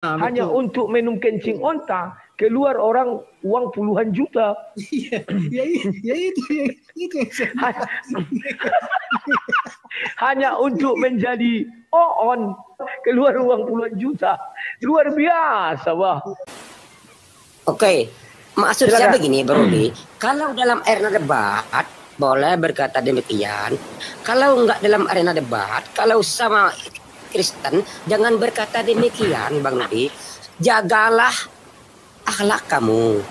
hanya untuk minum kencing onta, keluar orang uang puluhan juta. Itu. Hanya untuk menjadi oon, keluar uang puluhan juta. Luar biasa, wah. Oke, maksud saya begini, Bro Rudi. Kalau dalam arena debat, boleh berkata demikian. Kalau enggak dalam arena debat, kalau sama Kristen, jangan berkata demikian, Bang Rudi. Jagalah akhlak kamu.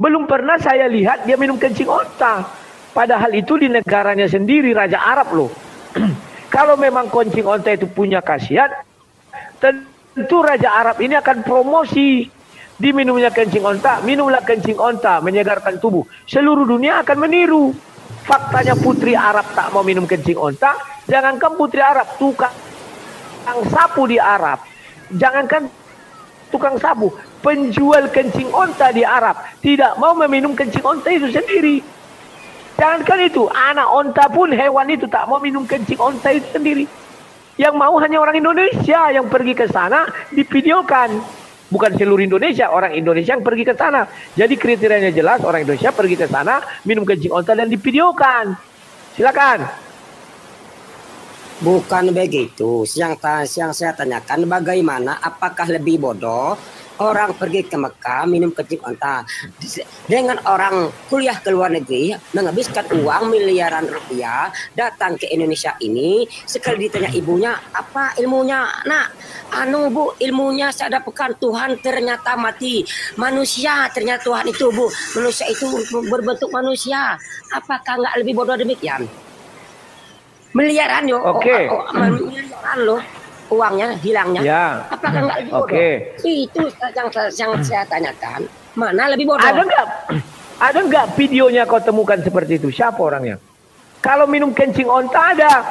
Belum pernah saya lihat dia minum kencing onta. Padahal itu di negaranya sendiri, Raja Arab loh. Kalau memang kencing onta itu punya khasiat, tentu Raja Arab ini akan promosi. Diminumnya kencing onta, minumlah kencing onta, menyegarkan tubuh. Seluruh dunia akan meniru. Faktanya putri Arab tak mau minum kencing onta, jangankan putri Arab, tukang sapu di Arab. Jangankan tukang sapu, penjual kencing onta di Arab tidak mau meminum kencing onta itu sendiri. Jangankan itu, anak onta pun, hewan itu tak mau minum kencing onta itu sendiri. Yang mau hanya orang Indonesia yang pergi ke sana divideokan. Bukan seluruh Indonesia, orang Indonesia yang pergi ke sana. Jadi kriterianya jelas, orang Indonesia pergi ke sana, minum kencing onta dan divideokan. Silakan. Bukan begitu. Yang saya tanyakan bagaimana, apakah lebih bodoh orang pergi ke Mekah minum kencing onta dengan orang kuliah ke luar negeri menghabiskan uang miliaran rupiah datang ke Indonesia ini, sekali ditanya ibunya apa ilmunya, nak bu ilmunya saya dapatkan Tuhan ternyata mati manusia, ternyata Tuhan itu bu manusia itu berbentuk manusia. Apakah nggak lebih bodoh demikian? Miliaran yo, miliaran loh uangnya hilangnya. Ya. Apakah nggak lebih bodoh? Itu yang saya tanyakan. Mana lebih bodoh? Ada nggak videonya kau temukan seperti itu? Siapa orangnya? Kalau minum kencing onta ada.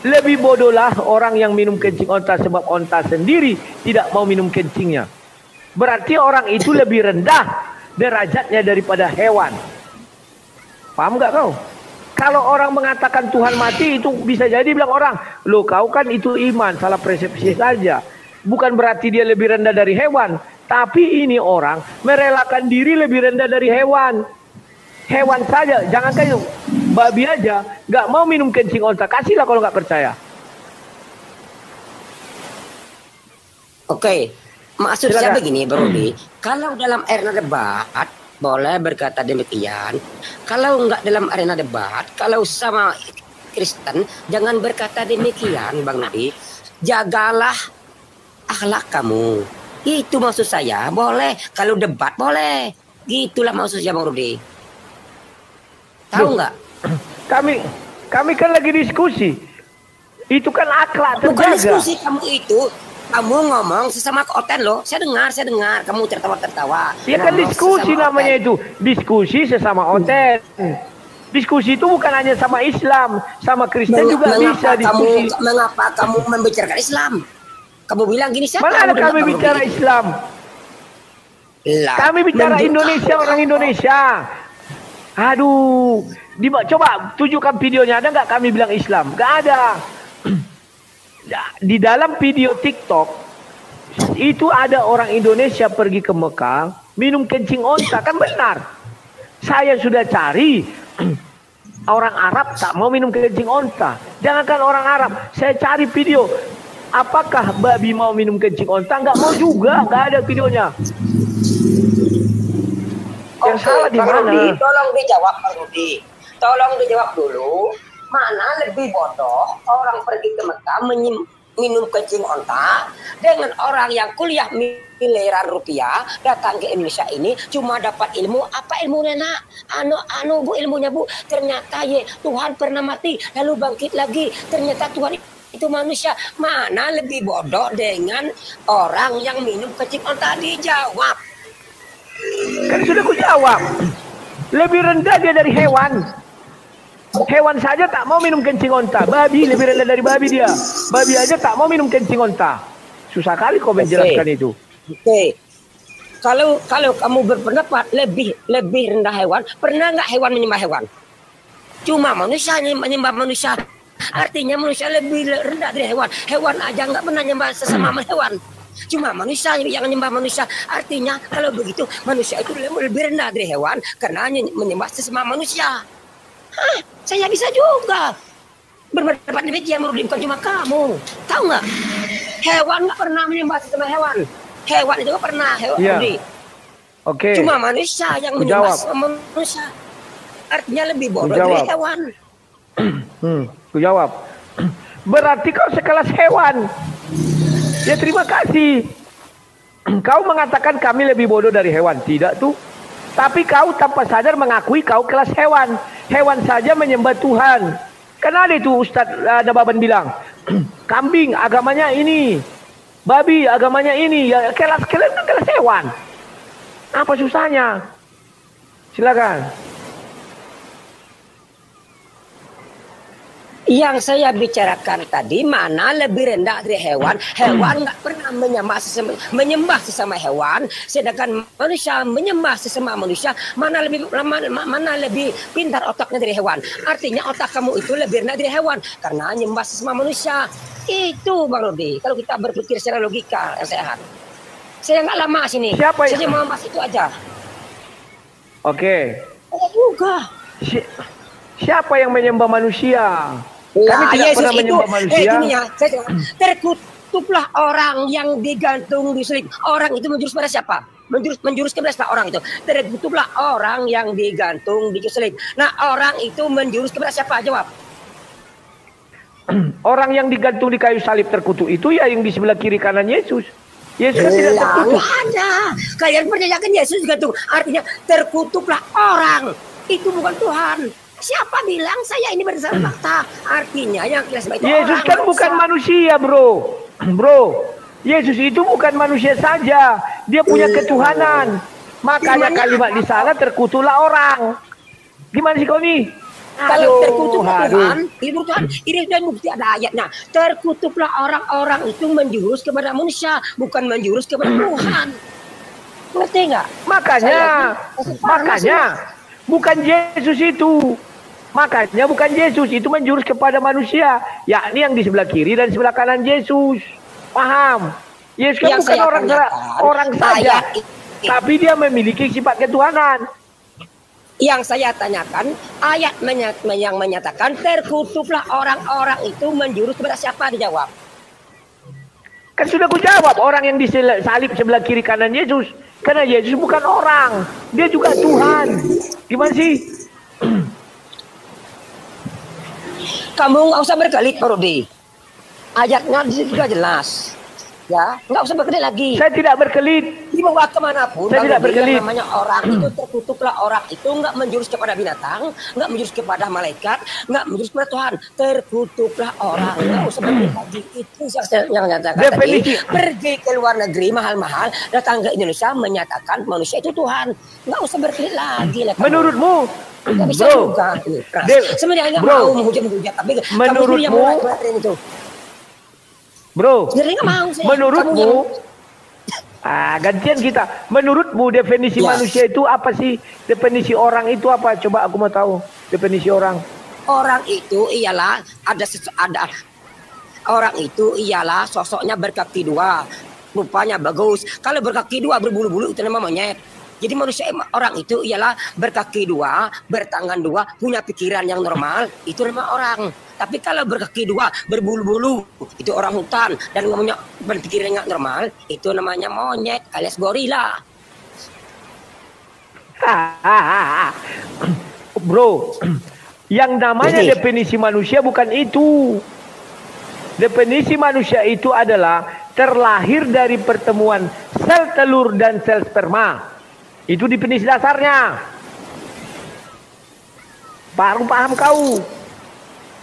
Lebih bodohlah orang yang minum kencing onta sebab onta sendiri tidak mau minum kencingnya. Berarti orang itu lebih rendah derajatnya daripada hewan. Paham nggak kau? Kalau orang mengatakan Tuhan mati itu bisa jadi bilang orang, loh kau kan itu iman, salah persepsi saja. Bukan berarti dia lebih rendah dari hewan. Tapi ini orang merelakan diri lebih rendah dari hewan. Hewan saja, jangankan itu, babi aja nggak mau minum kencing onta. Kasihlah kalau nggak percaya. Oke, maksud saya begini Bro Rudi. Kalau dalam arena debat, boleh berkata demikian. Kalau enggak dalam arena debat, kalau sama Kristen, jangan berkata demikian, Bang Rudi. Jagalah akhlak kamu. Itu maksud saya. Boleh. Kalau debat, boleh. Gitulah maksud saya, Bang Rudi. Tahu nggak? Kami kan lagi diskusi. Itu kan akhlak terjaga. Bukan diskusi kamu itu. Kamu ngomong sesama konten loh. Saya dengar. Kamu tertawa-tertawa. Ya kan diskusi namanya itu. Diskusi sesama konten. Diskusi itu bukan hanya sama Islam, sama Kristen juga bisa diskusi. Mengapa kamu membicarakan Islam? Kamu bilang gini, siapa? Mana ada kami bicara Islam? Kami bicara Indonesia, orang Indonesia. Aduh, coba tunjukkan videonya, ada nggak kami bilang Islam? Nggak ada. Di dalam video TikTok itu ada orang Indonesia pergi ke Mekah minum kencing onta, kan benar. Saya sudah cari orang Arab tak mau minum kencing onta. Jangankan orang Arab, saya cari video. Apakah babi mau minum kencing onta? Nggak mau juga, nggak ada videonya. Yang salah di mana? Tolong dijawab, Pak Rudi. Tolong dijawab dulu. Mana lebih bodoh orang pergi ke Mekah minum kencing onta dengan orang yang kuliah miliaran rupiah datang ke Indonesia ini cuma dapat ilmu. Apa ilmunya nak? Anu bu ilmunya bu, ternyata Tuhan pernah mati lalu bangkit lagi, ternyata Tuhan itu manusia. Mana lebih bodoh dengan orang yang minum kencing onta? Dijawab. Kan sudah ku jawab. Lebih rendah dia dari hewan. Hewan saja tak mau minum kencing onta. Babi lebih rendah dari babi dia. Babi aja tak mau minum kencing onta. Susah kali kau menjelaskan itu. Oke. Kalau kamu berpendapat lebih rendah hewan, pernah nggak hewan menyembah hewan? Cuma manusia menyembah manusia. Artinya manusia lebih rendah dari hewan. Hewan aja nggak pernah nyembah sesama hewan. Cuma manusia yang menyembah manusia. Artinya kalau begitu manusia itu lebih rendah dari hewan karena menyembah sesama manusia. Hah, saya bisa juga berpendapat demikian, Rudi, bukan cuma kamu. Tahu nggak? Hewan nggak pernah menyembah sesama hewan. Hewan itu nggak pernah, Rudi. Oke. Cuma manusia yang menyembah sesama manusia. Artinya lebih bodoh dari hewan. Ku jawab. Berarti kau sekelas hewan. Ya terima kasih. Kau mengatakan kami lebih bodoh dari hewan. Tidak tuh. Tapi kau tanpa sadar mengakui kau kelas hewan. Hewan saja menyembah Tuhan. Kan ada itu Ustadz Nababan bilang. Kambing agamanya ini. Babi agamanya ini. Ya kelas hewan. Apa susahnya? Silakan. Yang saya bicarakan tadi mana lebih rendah dari hewan. Hewan nggak pernah menyembah sesama hewan, sedangkan manusia menyembah sesama manusia. Mana lebih pintar otaknya dari hewan. Artinya otak kamu itu lebih rendah dari hewan karena menyembah sesama manusia. Itu Bang Rudi. Kalau kita berpikir secara logika yang sehat. Saya nggak lama sini. Siapa saya mau bahas itu aja. Oke. Saya juga. Siapa yang menyembah manusia? Kami tidak Yesus pernah menyembah manusia. Gini ya, terkutuplah orang yang digantung di salib. Orang itu menjurus pada siapa? Menjurus kepada siapa orang itu? Terkutuplah orang yang digantung di salib. Nah, orang itu menjurus kepada siapa? Jawab. Orang yang digantung di kayu salib terkutuk itu ya yang di sebelah kiri kanan Yesus. Yesus kan tidak terkutuk. Ada. Kalian percayakan Yesus digantung. Artinya terkutuplah orang. Itu bukan Tuhan. Siapa bilang saya ini berdasarkan fakta? Artinya yang jelas itu Yesus orang kan bukan manusia, bro. Bro, Yesus itu bukan manusia saja. Dia punya ketuhanan. Makanya kalimat di sana terkutuklah orang. Gimana sih kau nih? Kalau terkutuplah Tuhan, ini dan bukti ada ayatnya. Terkutuplah orang-orang itu menjurus kepada manusia, bukan menjurus kepada Tuhan. Ngerti nggak? Makanya bukan Yesus itu. Makanya bukan Yesus itu menjurus kepada manusia, yakni yang di sebelah kiri dan sebelah kanan Yesus. Paham? Yesus kan bukan orang saja, tapi dia memiliki sifat ketuhanan. Yang saya tanyakan, ayat yang menyatakan terkutuplah orang-orang itu menjurus kepada siapa? Dijawab. Kan sudah ku jawab, orang yang disalib sebelah kiri kanan Yesus. Karena Yesus bukan orang, dia juga Tuhan. Gimana sih? Kamu nggak usah berkelit, Pak Rudi. Ayatnya sudah jelas. Ya, nggak usah berkelit lagi. Saya tidak berkelit. Dibawa kemanapun, saya tidak berkelit. Yang namanya orang itu terkutuplah orang itu nggak menjurus kepada binatang, nggak menjurus kepada malaikat, nggak menjurus kepada Tuhan. Terkutuplah orang. Nggak usah berkelit lagi. Itu yang nyatakan tadi. Pergi ke luar negeri mahal-mahal, datang ke Indonesia menyatakan manusia itu Tuhan. Nggak usah berkelit lagi. Menurutmu? Nggak bisa juga. Sebenarnya nggak mau menghujat-menghujat, tapi menurutmu itu. Bro, mau saya. Menurutmu, gantian kita. Menurutmu definisi manusia itu apa sih? Definisi orang itu apa? Coba aku mau tahu definisi orang. Orang itu ialah orang itu ialah sosoknya berkaki dua, rupanya bagus. Kalau berkaki dua berbulu-bulu itu namanya monyet. Jadi manusia orang itu ialah berkaki dua, bertangan dua, punya pikiran yang normal, itu nama orang. Tapi kalau berkaki dua, berbulu-bulu, itu orang hutan dan ngomongnya berpikiran yang normal, itu namanya monyet alias gorila. Bro, yang namanya definisi manusia bukan itu. Definisi manusia itu adalah terlahir dari pertemuan sel telur dan sel sperma. Itu definisi dasarnya. Baru paham kau.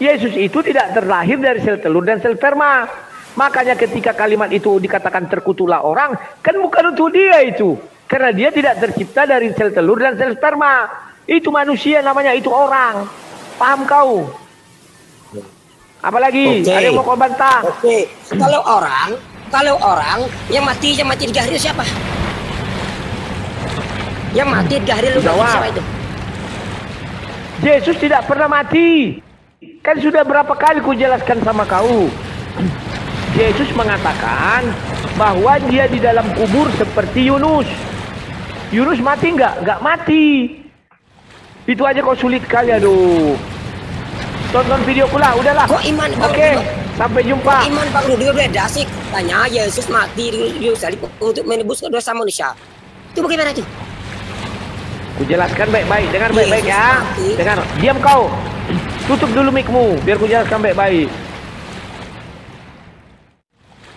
Yesus itu tidak terlahir dari sel telur dan sel sperma. Makanya ketika kalimat itu dikatakan terkutuklah orang, kan bukan untuk dia itu. Karena dia tidak tercipta dari sel telur dan sel sperma. Itu manusia namanya, itu orang. Paham kau? Apalagi? Ada yang mau kau bantah? Kalau orang yang mati di Gahril siapa? Yang mati di Gahril siapa itu? Yesus tidak pernah mati. Kan sudah berapa kali ku jelaskan sama kau. Yesus mengatakan bahwa dia di dalam kubur seperti Yunus. Yunus mati nggak? Nggak mati. Itu aja kau sulit kali, aduh. Tonton video pula, udahlah. Kok iman Oke, sampai jumpa. Iman Bang Rudi udah asik. Tanya Yesus mati di salib untuk menebus dosa manusia. Itu bagaimana itu? Ku jelaskan baik-baik, dengar Yesus baik-baik ya. mati. Dengar, diam kau. Tutup dulu mic-mu biar ku jelaskan baik-baik.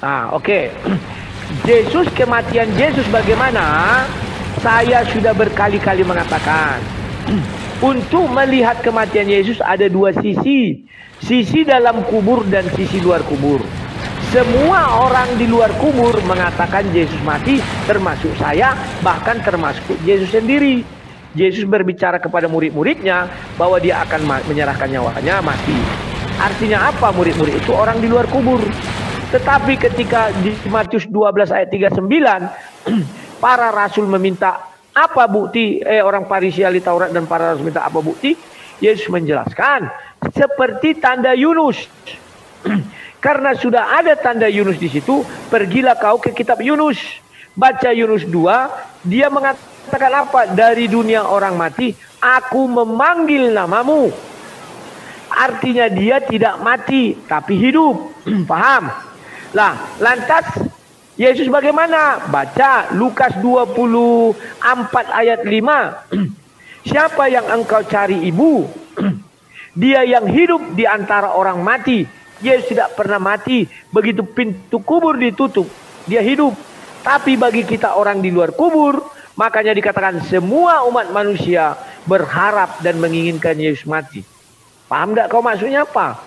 Nah, oke. Yesus, kematian Yesus bagaimana? Saya sudah berkali-kali mengatakan. Untuk melihat kematian Yesus ada dua sisi. Sisi dalam kubur dan sisi luar kubur. Semua orang di luar kubur mengatakan Yesus mati, termasuk saya, bahkan termasuk Yesus sendiri. Yesus berbicara kepada murid-muridnya bahwa dia akan menyerahkan nyawanya mati. Artinya apa? Murid-murid itu orang di luar kubur. Tetapi ketika di Matius 12 ayat 39, para rasul meminta apa bukti? Orang Farisi, ahli Taurat dan para rasul minta apa bukti? Yesus menjelaskan seperti tanda Yunus. Karena sudah ada tanda Yunus di situ, pergilah kau ke kitab Yunus. Baca Yunus 2, dia mengatakan apa? Dari dunia orang mati, aku memanggil namamu. Artinya dia tidak mati, tapi hidup. Paham? Lah, lantas Yesus bagaimana? Baca Lukas 24 ayat 5. Siapa yang engkau cari ibu? Dia yang hidup di antara orang mati. Yesus tidak pernah mati. Begitu pintu kubur ditutup, dia hidup. Tapi bagi kita orang di luar kubur, makanya dikatakan semua umat manusia berharap dan menginginkan Yesus mati. Paham tidak kau maksudnya apa?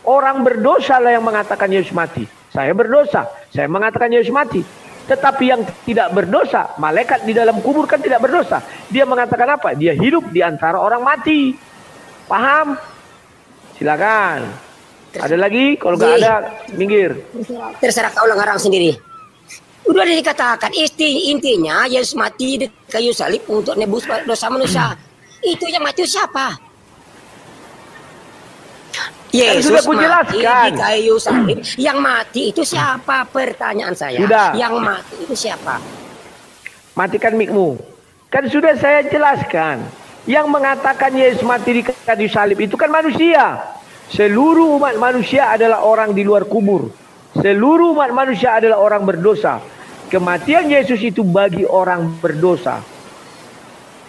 Orang berdosa lah yang mengatakan Yesus mati. Saya berdosa, saya mengatakan Yesus mati. Tetapi yang tidak berdosa, malaikat di dalam kubur kan tidak berdosa. Dia mengatakan apa? Dia hidup di antara orang mati. Paham? Silakan. Ada lagi? Kalau nggak ada, minggir. Terserah kau ngarang sendiri. Udah dikatakan intinya Yesus mati di kayu salib untuk nebus dosa manusia. Itu yang mati siapa? Yesus sudah ku mati jelaskan. di kayu salib. Yang mati itu siapa? Pertanyaan saya. Sudah. Yang mati itu siapa? Matikan mic-mu. Kan sudah saya jelaskan. Yang mengatakan Yesus mati di kayu salib itu kan manusia. Seluruh umat manusia adalah orang di luar kubur. Seluruh umat manusia adalah orang berdosa. Kematian Yesus itu bagi orang berdosa.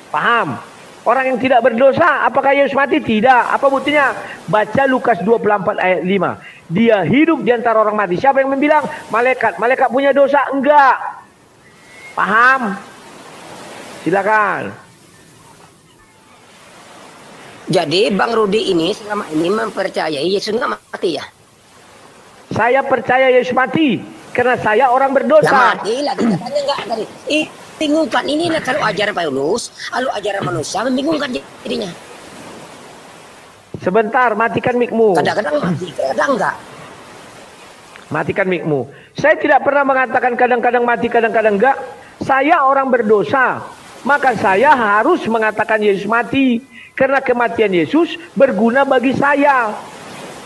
Paham? Orang yang tidak berdosa, apakah Yesus mati? Tidak. Apa buktinya? Baca Lukas 24 ayat 5. Dia hidup di antara orang mati. Siapa yang membilang? Malaikat. Malaikat punya dosa? Enggak. Paham? Silakan. Jadi Bang Rudi ini selama ini mempercayai Yesus nggak mati ya? Saya percaya Yesus mati. Karena saya orang Nggak berdosa. mati lagi katanya nggak tadi. Bingungkan ini kalau ajaran Paulus, lalu ajaran manusia membingungkan jadinya. Sebentar, matikan mic-mu. Kadang-kadang mati, kadang enggak. Matikan mic-mu. Saya tidak pernah mengatakan kadang-kadang mati, kadang-kadang enggak. Saya orang berdosa. Maka saya harus mengatakan Yesus mati. Karena kematian Yesus berguna bagi saya.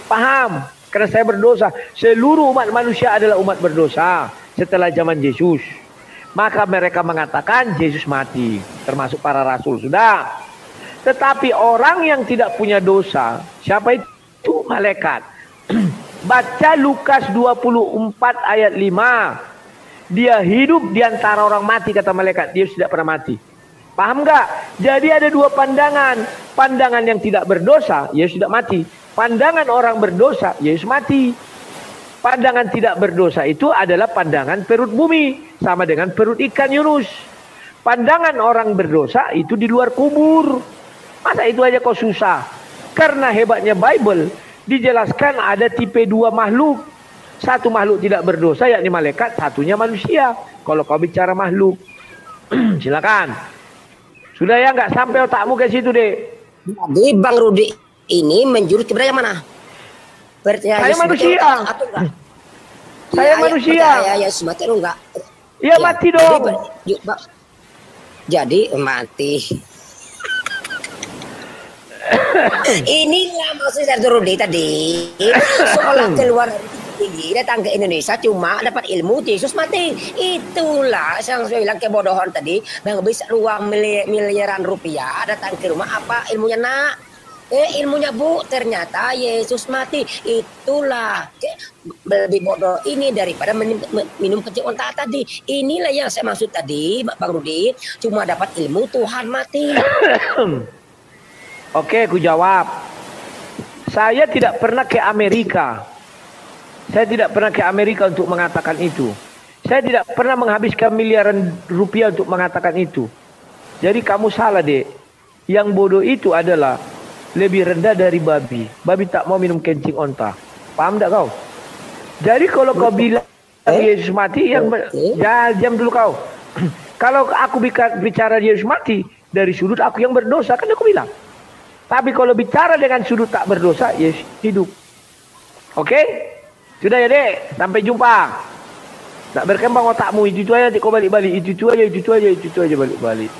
Paham? Karena saya berdosa. Seluruh umat manusia adalah umat berdosa. Setelah zaman Yesus. Maka mereka mengatakan Yesus mati. Termasuk para rasul. Sudah. Tetapi orang yang tidak punya dosa. Siapa itu? Malaikat. Baca Lukas 24 ayat 5. Dia hidup di antara orang mati, kata malaikat. Dia tidak pernah mati. Paham nggak? Jadi ada dua pandangan. Pandangan yang tidak berdosa, Yesus tidak mati. Pandangan orang berdosa, Yesus mati. Pandangan tidak berdosa itu adalah pandangan perut bumi. Sama dengan perut ikan Yunus. Pandangan orang berdosa itu di luar kubur. Masa itu aja kok susah? Karena hebatnya Bible, dijelaskan ada tipe dua makhluk. Satu makhluk tidak berdosa, yakni malaikat. Satunya manusia. Kalau kau bicara makhluk. Silakan. Sudah ya, nggak sampai otakmu ke situ deh. Jadi Bang Rudi ini menjurus kepada yang mana? Percaya Saya manusia. Atau enggak? Saya manusia. Percaya Yesus mati atau enggak? Ya, mati dong. Jadi mati. Inilah maksud saya Rudi tadi. Seolah keluar dari tinggi datang ke Indonesia cuma dapat ilmu Yesus mati. Itulah yang saya bilang kebodohan tadi. Menghabis uang miliaran rupiah datang ke rumah apa ilmunya nak? Ilmunya Bu ternyata Yesus mati. Itulah lebih bodoh ini daripada minum kencing onta tadi. Inilah yang saya maksud tadi Bang Rudi. Cuma dapat ilmu Tuhan mati. Oke, aku jawab. Saya tidak pernah ke Amerika. Saya tidak pernah ke Amerika untuk mengatakan itu. Saya tidak pernah menghabiskan miliaran rupiah untuk mengatakan itu. Jadi kamu salah, Dek. Yang bodoh itu adalah lebih rendah dari babi. Babi tak mau minum kencing onta. Paham tak kau? Jadi kalau kau bilang Yesus mati, yang diam dulu kau. Kalau aku bicara Yesus mati dari sudut aku yang berdosa, kan aku bilang. Tapi kalau bicara dengan sudut tak berdosa, Yesus hidup. Oke? Sudah ya, Dek. Sampai jumpa. Tak berkembang otakmu, itu aja nanti kau balik-balik. Itu aja balik-balik.